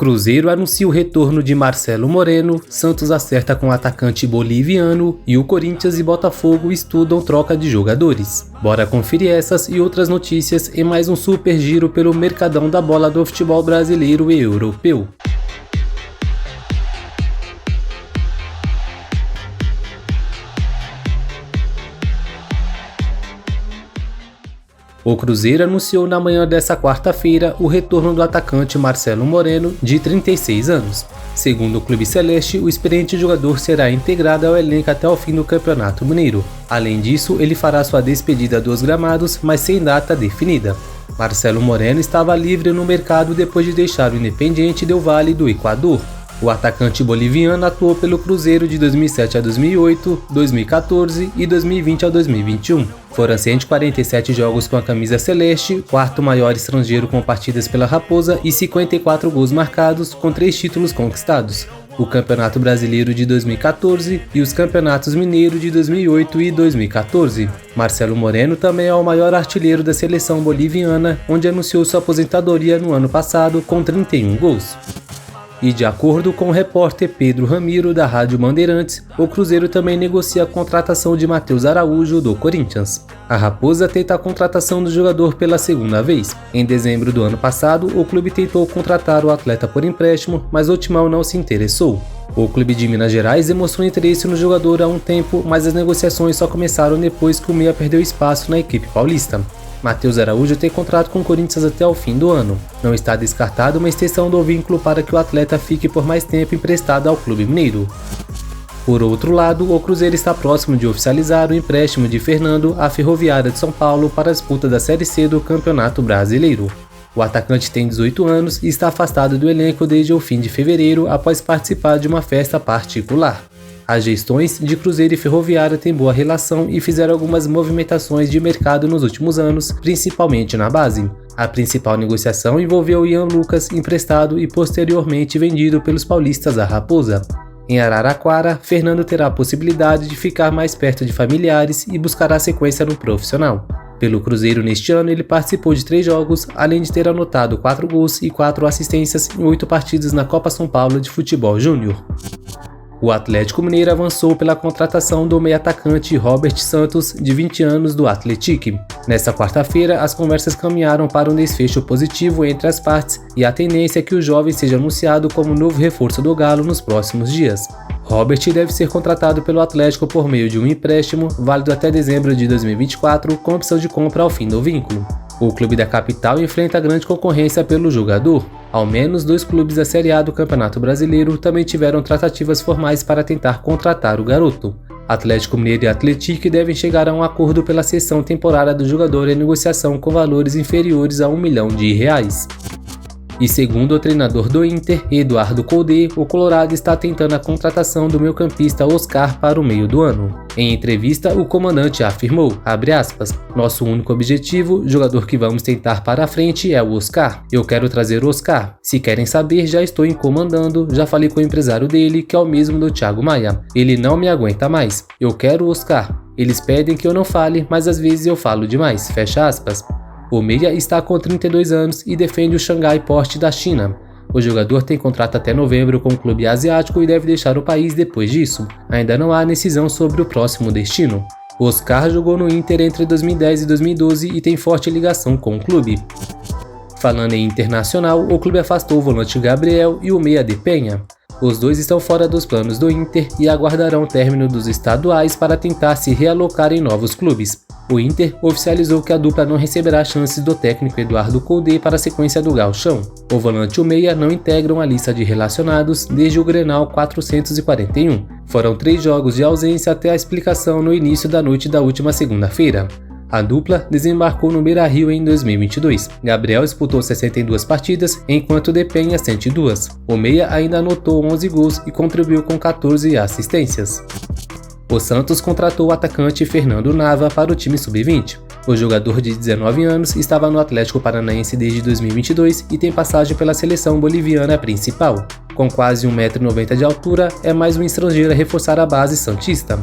Cruzeiro anuncia o retorno de Marcelo Moreno, Santos acerta com o atacante boliviano e o Corinthians e Botafogo estudam troca de jogadores. Bora conferir essas e outras notícias em mais um super giro pelo mercadão da bola do futebol brasileiro e europeu. O Cruzeiro anunciou na manhã desta quarta-feira o retorno do atacante Marcelo Moreno, de 36 anos. Segundo o Clube Celeste, o experiente jogador será integrado ao elenco até o fim do Campeonato Mineiro. Além disso, ele fará sua despedida dos gramados, mas sem data definida. Marcelo Moreno estava livre no mercado depois de deixar o Independiente del Valle do Equador. O atacante boliviano atuou pelo Cruzeiro de 2007 a 2008, 2014 e 2020 a 2021. Foram 147 jogos com a camisa celeste, quarto maior estrangeiro com partidas pela Raposa e 54 gols marcados, com 3 títulos conquistados: o Campeonato Brasileiro de 2014 e os Campeonatos Mineiro de 2008 e 2014. Marcelo Moreno também é o maior artilheiro da seleção boliviana, onde anunciou sua aposentadoria no ano passado com 31 gols. E de acordo com o repórter Pedro Ramiro da Rádio Bandeirantes, o Cruzeiro também negocia a contratação de Matheus Araújo do Corinthians. A Raposa tenta a contratação do jogador pela segunda vez. Em dezembro do ano passado, o clube tentou contratar o atleta por empréstimo, mas o Timão não se interessou. O clube de Minas Gerais demonstrou interesse no jogador há um tempo, mas as negociações só começaram depois que o meia perdeu espaço na equipe paulista. Matheus Araújo tem contrato com o Corinthians até o fim do ano. Não está descartada uma extensão do vínculo para que o atleta fique por mais tempo emprestado ao clube mineiro. Por outro lado, o Cruzeiro está próximo de oficializar o empréstimo de Fernando à Ferroviária de São Paulo para a disputa da Série C do Campeonato Brasileiro. O atacante tem 18 anos e está afastado do elenco desde o fim de fevereiro após participar de uma festa particular. As gestões de Cruzeiro e Ferroviária têm boa relação e fizeram algumas movimentações de mercado nos últimos anos, principalmente na base. A principal negociação envolveu Ian Lucas, emprestado e posteriormente vendido pelos paulistas à Raposa. Em Araraquara, Fernando terá a possibilidade de ficar mais perto de familiares e buscará sequência no profissional. Pelo Cruzeiro neste ano, ele participou de 3 jogos, além de ter anotado 4 gols e 4 assistências em 8 partidas na Copa São Paulo de Futebol Júnior. O Atlético Mineiro avançou pela contratação do meio-atacante Robert Santos, de 20 anos, do Atlético. Nesta quarta-feira, as conversas caminharam para um desfecho positivo entre as partes e a tendência é que o jovem seja anunciado como novo reforço do Galo nos próximos dias. Robert deve ser contratado pelo Atlético por meio de um empréstimo, válido até dezembro de 2024, com opção de compra ao fim do vínculo. O clube da capital enfrenta grande concorrência pelo jogador. Ao menos 2 clubes da Série A do Campeonato Brasileiro também tiveram tratativas formais para tentar contratar o garoto. Atlético Mineiro e Atlético devem chegar a um acordo pela cessão temporária do jogador em negociação com valores inferiores a R$1 milhão. E segundo o treinador do Inter, Eduardo Cudê, o Colorado está tentando a contratação do meio-campista Oscar para o meio do ano. Em entrevista, o comandante afirmou, @ "Nosso único objetivo, jogador que vamos tentar para a frente, é o Oscar. Eu quero trazer o Oscar. Se querem saber, já estou encomandando, já falei com o empresário dele, que é o mesmo do Thiago Maia. Ele não me aguenta mais. Eu quero o Oscar. Eles pedem que eu não fale, mas às vezes eu falo demais", fecha aspas. O meia está com 32 anos e defende o Xangai Port da China. O jogador tem contrato até novembro com o clube asiático e deve deixar o país depois disso. Ainda não há decisão sobre o próximo destino. Oscar jogou no Inter entre 2010 e 2012 e tem forte ligação com o clube. Falando em internacional, o clube afastou o volante Gabriel e o meia de Penha. Os dois estão fora dos planos do Inter e aguardarão o término dos estaduais para tentar se realocar em novos clubes. O Inter oficializou que a dupla não receberá chances do técnico Eduardo Cudê para a sequência do Gauchão. O volante e o meia não integram a lista de relacionados desde o Grenal 441. Foram 3 jogos de ausência até a explicação no início da noite da última segunda-feira. A dupla desembarcou no Beira-Rio em 2022. Gabriel disputou 62 partidas, enquanto Depenha 102. O meia ainda anotou 11 gols e contribuiu com 14 assistências. O Santos contratou o atacante Fernando Nava para o time sub-20. O jogador de 19 anos estava no Atlético Paranaense desde 2022 e tem passagem pela seleção boliviana principal. Com quase 1,90 m de altura, é mais um estrangeiro a reforçar a base santista.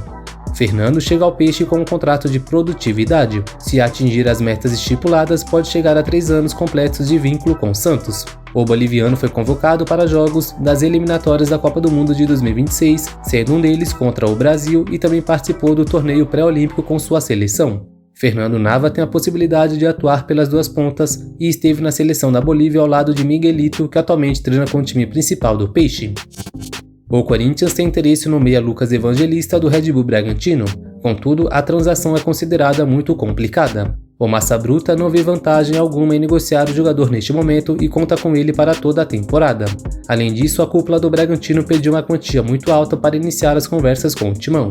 Fernando chega ao Peixe com um contrato de produtividade. Se atingir as metas estipuladas, pode chegar a 3 anos completos de vínculo com o Santos. O boliviano foi convocado para jogos das eliminatórias da Copa do Mundo de 2026, sendo um deles contra o Brasil, e também participou do torneio pré-olímpico com sua seleção. Fernando Nava tem a possibilidade de atuar pelas duas pontas e esteve na seleção da Bolívia ao lado de Miguelito, que atualmente treina com o time principal do Peixe. O Corinthians tem interesse no meia Lucas Evangelista do Red Bull Bragantino, contudo a transação é considerada muito complicada. O Massa Bruta não vê vantagem alguma em negociar o jogador neste momento e conta com ele para toda a temporada. Além disso, a cúpula do Bragantino pediu uma quantia muito alta para iniciar as conversas com o Timão.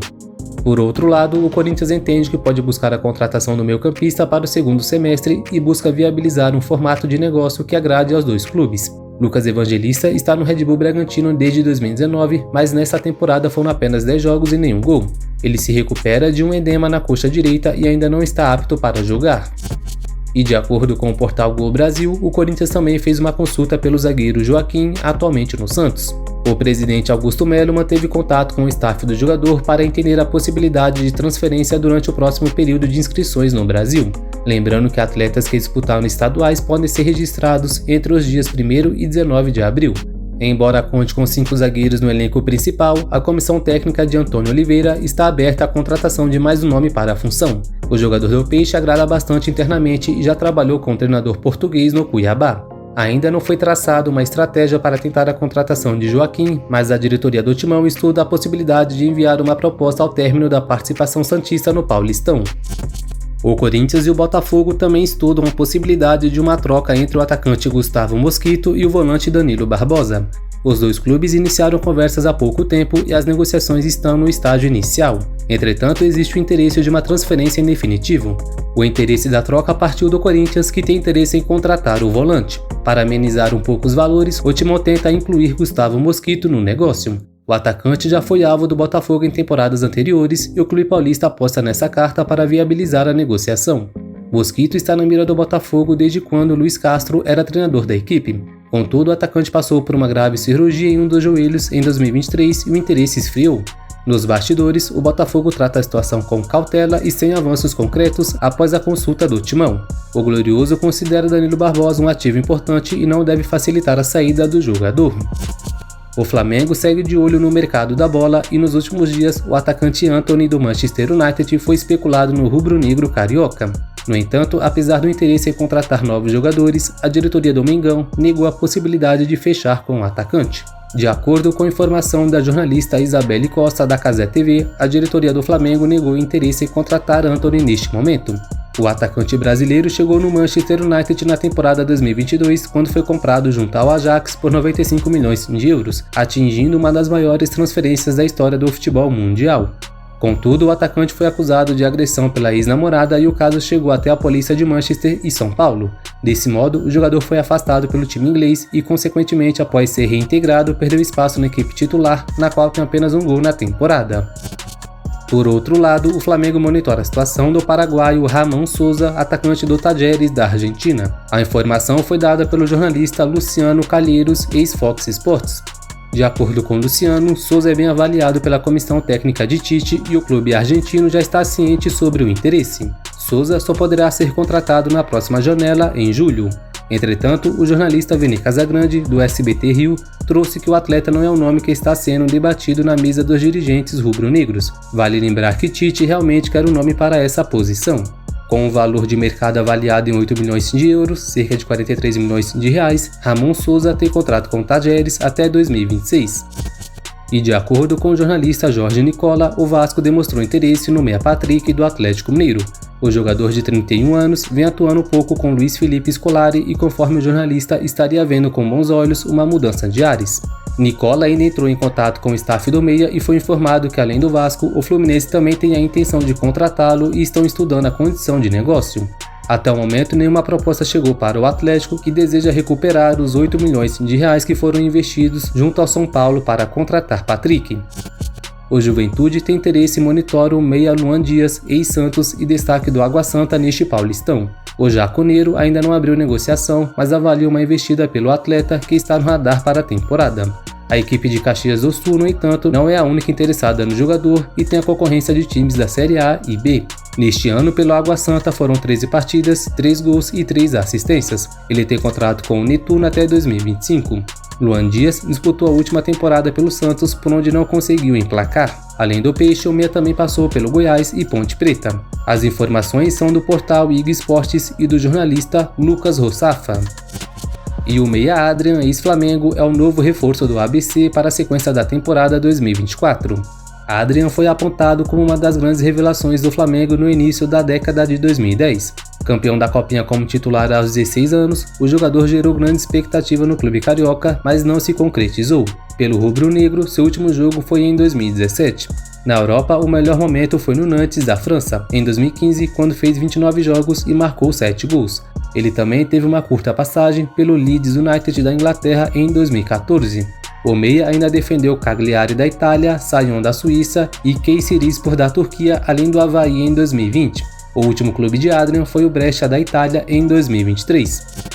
Por outro lado, o Corinthians entende que pode buscar a contratação do meio-campista para o segundo semestre e busca viabilizar um formato de negócio que agrade aos dois clubes. Lucas Evangelista está no Red Bull Bragantino desde 2019, mas nesta temporada foram apenas 10 jogos e nenhum gol. Ele se recupera de um edema na coxa direita e ainda não está apto para jogar. E de acordo com o portal Gol Brasil, o Corinthians também fez uma consulta pelo zagueiro Joaquim, atualmente no Santos. O presidente Augusto Melo manteve contato com o staff do jogador para entender a possibilidade de transferência durante o próximo período de inscrições no Brasil. Lembrando que atletas que disputaram estaduais podem ser registrados entre os dias 1º e 19 de abril. Embora conte com 5 zagueiros no elenco principal, a comissão técnica de Antônio Oliveira está aberta à contratação de mais um nome para a função. O jogador do Peixe agrada bastante internamente e já trabalhou com o treinador português no Cuiabá. Ainda não foi traçada uma estratégia para tentar a contratação de Joaquim, mas a diretoria do Timão estuda a possibilidade de enviar uma proposta ao término da participação santista no Paulistão. O Corinthians e o Botafogo também estudam a possibilidade de uma troca entre o atacante Gustavo Mosquito e o volante Danilo Barbosa. Os dois clubes iniciaram conversas há pouco tempo e as negociações estão no estágio inicial. Entretanto, existe o interesse de uma transferência em definitivo. O interesse da troca partiu do Corinthians, que tem interesse em contratar o volante. Para amenizar um pouco os valores, o Timão tenta incluir Gustavo Mosquito no negócio. O atacante já foi alvo do Botafogo em temporadas anteriores e o clube paulista aposta nessa carta para viabilizar a negociação. Mosquito está na mira do Botafogo desde quando Luiz Castro era treinador da equipe. Contudo, o atacante passou por uma grave cirurgia em um dos joelhos em 2023 e o interesse esfriou. Nos bastidores, o Botafogo trata a situação com cautela e sem avanços concretos após a consulta do Timão. O Glorioso considera Danilo Barbosa um ativo importante e não deve facilitar a saída do jogador. O Flamengo segue de olho no mercado da bola e nos últimos dias o atacante Antony do Manchester United foi especulado no rubro-negro carioca. No entanto, apesar do interesse em contratar novos jogadores, a diretoria do Mengão negou a possibilidade de fechar com o atacante. De acordo com a informação da jornalista Isabelle Costa da Cazé TV, a diretoria do Flamengo negou interesse em contratar Antony neste momento. O atacante brasileiro chegou no Manchester United na temporada 2022, quando foi comprado junto ao Ajax por 95 milhões de euros, atingindo uma das maiores transferências da história do futebol mundial. Contudo, o atacante foi acusado de agressão pela ex-namorada e o caso chegou até a polícia de Manchester e São Paulo. Desse modo, o jogador foi afastado pelo time inglês e, consequentemente, após ser reintegrado, perdeu espaço na equipe titular, na qual tem apenas um gol na temporada. Por outro lado, o Flamengo monitora a situação do paraguaio Ramon Souza, atacante do Talleres da Argentina. A informação foi dada pelo jornalista Luciano Calheiros, ex-Fox Sports. De acordo com Luciano, Souza é bem avaliado pela comissão técnica de Tite e o clube argentino já está ciente sobre o interesse. Souza só poderá ser contratado na próxima janela, em julho. Entretanto, o jornalista Vini Casagrande, do SBT Rio, trouxe que o atleta não é o nome que está sendo debatido na mesa dos dirigentes rubro-negros. Vale lembrar que Tite realmente quer um nome para essa posição. Com um valor de mercado avaliado em 8 milhões de euros, cerca de 43 milhões de reais, Ramon Souza tem contrato com o Talleres até 2026. E de acordo com o jornalista Jorge Nicola, o Vasco demonstrou interesse no meia Patrick do Atlético Mineiro. O jogador de 31 anos vem atuando pouco com Luiz Felipe Scolari e, conforme o jornalista, estaria vendo com bons olhos uma mudança de ares. Nicola ainda entrou em contato com o staff do meia e foi informado que, além do Vasco, o Fluminense também tem a intenção de contratá-lo e estão estudando a condição de negócio. Até o momento, nenhuma proposta chegou para o Atlético, que deseja recuperar os 8 milhões de reais que foram investidos junto ao São Paulo para contratar Patrick. O Juventude tem interesse e monitora o meia Luan Dias, ex-Santos e destaque do Água Santa neste Paulistão. O Jaconeiro ainda não abriu negociação, mas avalia uma investida pelo atleta que está no radar para a temporada. A equipe de Caxias do Sul, no entanto, não é a única interessada no jogador e tem a concorrência de times da Série A e B. Neste ano, pelo Água Santa, foram 13 partidas, 3 gols e 3 assistências. Ele tem contrato com o Netuno até 2025. Luan Dias disputou a última temporada pelo Santos, por onde não conseguiu emplacar. Além do Peixe, o meia também passou pelo Goiás e Ponte Preta. As informações são do portal IG Esportes e do jornalista Lucas Rossafa. E o meia Adrian, ex-Flamengo, é o novo reforço do ABC para a sequência da temporada 2024. Adrian foi apontado como uma das grandes revelações do Flamengo no início da década de 2010. Campeão da Copinha como titular aos 16 anos, o jogador gerou grande expectativa no clube carioca, mas não se concretizou. Pelo rubro-negro, seu último jogo foi em 2017. Na Europa, o melhor momento foi no Nantes, da França, em 2015, quando fez 29 jogos e marcou 7 gols. Ele também teve uma curta passagem pelo Leeds United da Inglaterra em 2014. O meia ainda defendeu Cagliari da Itália, Sion da Suíça e Kayserispor da Turquia, além do Avaí em 2020. O último clube de Adrian foi o Brescia da Itália em 2023.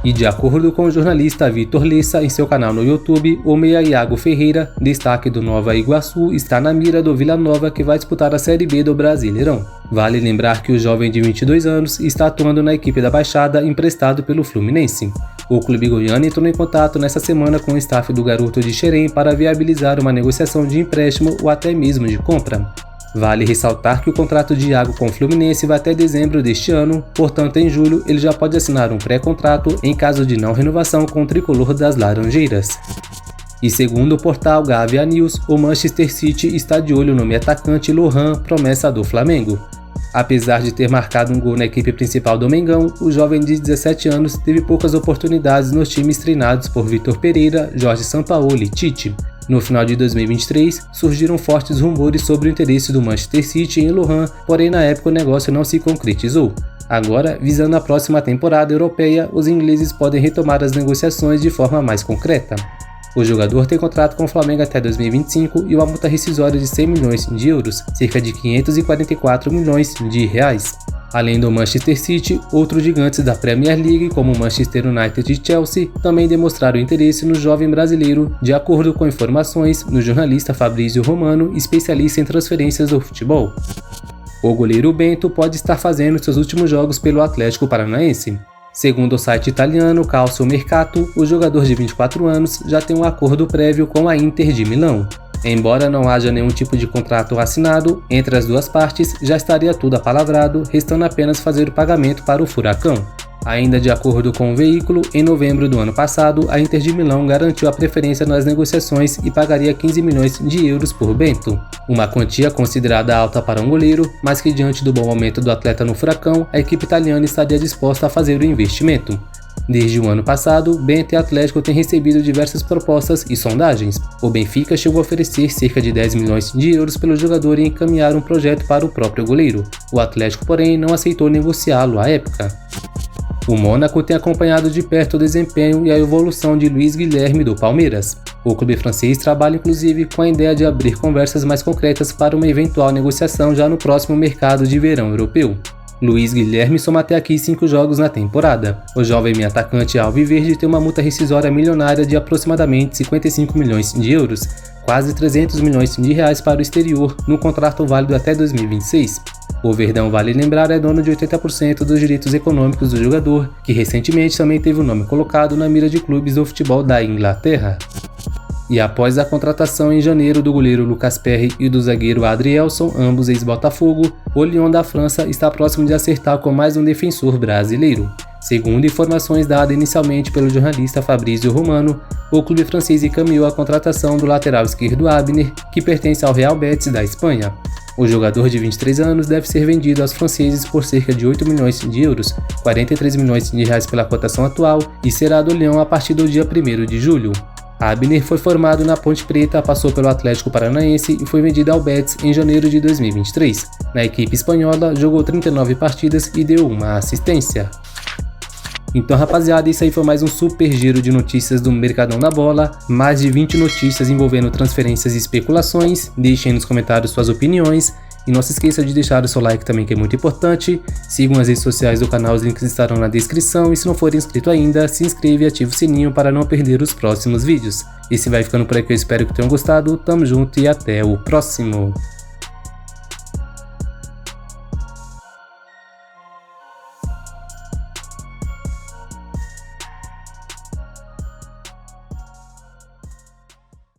E de acordo com o jornalista Vitor Lessa em seu canal no YouTube, o meia Iago Ferreira, destaque do Nova Iguaçu, está na mira do Vila Nova, que vai disputar a Série B do Brasileirão. Vale lembrar que o jovem de 22 anos está atuando na equipe da Baixada, emprestado pelo Fluminense. O clube goiano entrou em contato nesta semana com o staff do garoto de Xerém para viabilizar uma negociação de empréstimo ou até mesmo de compra. Vale ressaltar que o contrato de Iago com o Fluminense vai até dezembro deste ano, portanto em julho ele já pode assinar um pré-contrato em caso de não renovação com o tricolor das Laranjeiras. E segundo o portal Gavia News, o Manchester City está de olho no meio atacante Lohan, promessa do Flamengo. Apesar de ter marcado um gol na equipe principal do Mengão, o jovem de 17 anos teve poucas oportunidades nos times treinados por Vitor Pereira, Jorge Sampaoli e Tite. No final de 2023, surgiram fortes rumores sobre o interesse do Manchester City em Lohan, porém na época o negócio não se concretizou. Agora, visando a próxima temporada europeia, os ingleses podem retomar as negociações de forma mais concreta. O jogador tem contrato com o Flamengo até 2025 e uma multa rescisória de 100 milhões de euros, cerca de 544 milhões de reais. Além do Manchester City, outros gigantes da Premier League, como Manchester United e Chelsea, também demonstraram interesse no jovem brasileiro, de acordo com informações do jornalista Fabrício Romano, especialista em transferências do futebol. O goleiro Bento pode estar fazendo seus últimos jogos pelo Atlético Paranaense. Segundo o site italiano Calcio Mercato, o jogador de 24 anos já tem um acordo prévio com a Inter de Milão. Embora não haja nenhum tipo de contrato assinado entre as duas partes, já estaria tudo apalavrado, restando apenas fazer o pagamento para o Furacão. Ainda de acordo com o veículo, em novembro do ano passado, a Inter de Milão garantiu a preferência nas negociações e pagaria 15 milhões de euros por Bento. Uma quantia considerada alta para um goleiro, mas que diante do bom momento do atleta no Furacão, a equipe italiana estaria disposta a fazer o investimento. Desde o ano passado, Bento e Atlético têm recebido diversas propostas e sondagens. O Benfica chegou a oferecer cerca de 10 milhões de euros pelo jogador e encaminhar um projeto para o próprio goleiro. O Atlético, porém, não aceitou negociá-lo à época. O Mônaco tem acompanhado de perto o desempenho e a evolução de Luiz Guilherme do Palmeiras. O clube francês trabalha inclusive com a ideia de abrir conversas mais concretas para uma eventual negociação já no próximo mercado de verão europeu. Luiz Guilherme soma até aqui 5 jogos na temporada. O jovem meio atacante alviverde tem uma multa rescisória milionária de aproximadamente 55 milhões de euros, quase 300 milhões de reais para o exterior, num contrato válido até 2026. O Verdão, vale lembrar, é dono de 80% dos direitos econômicos do jogador, que recentemente também teve o nome colocado na mira de clubes do futebol da Inglaterra. E após a contratação em janeiro do goleiro Lucas Perry e do zagueiro Adrielson, ambos ex-Botafogo, o Lyon da França está próximo de acertar com mais um defensor brasileiro. Segundo informações dadas inicialmente pelo jornalista Fabrício Romano, o clube francês encaminhou a contratação do lateral esquerdo Abner, que pertence ao Real Betis da Espanha. O jogador de 23 anos deve ser vendido aos franceses por cerca de 8 milhões de euros, 43 milhões de reais pela cotação atual, e será do Lyon a partir do dia 1º de julho. Abner foi formado na Ponte Preta, passou pelo Atlético Paranaense e foi vendido ao Betis em janeiro de 2023. Na equipe espanhola, jogou 39 partidas e deu uma assistência. Então, rapaziada, isso aí foi mais um super giro de notícias do Mercadão da Bola. Mais de 20 notícias envolvendo transferências e especulações. Deixem nos comentários suas opiniões. E não se esqueça de deixar o seu like também, que é muito importante. Sigam as redes sociais do canal, os links estarão na descrição. E se não for inscrito ainda, se inscreva e ative o sininho para não perder os próximos vídeos. E se vai ficando por aqui, eu espero que tenham gostado. Tamo junto e até o próximo.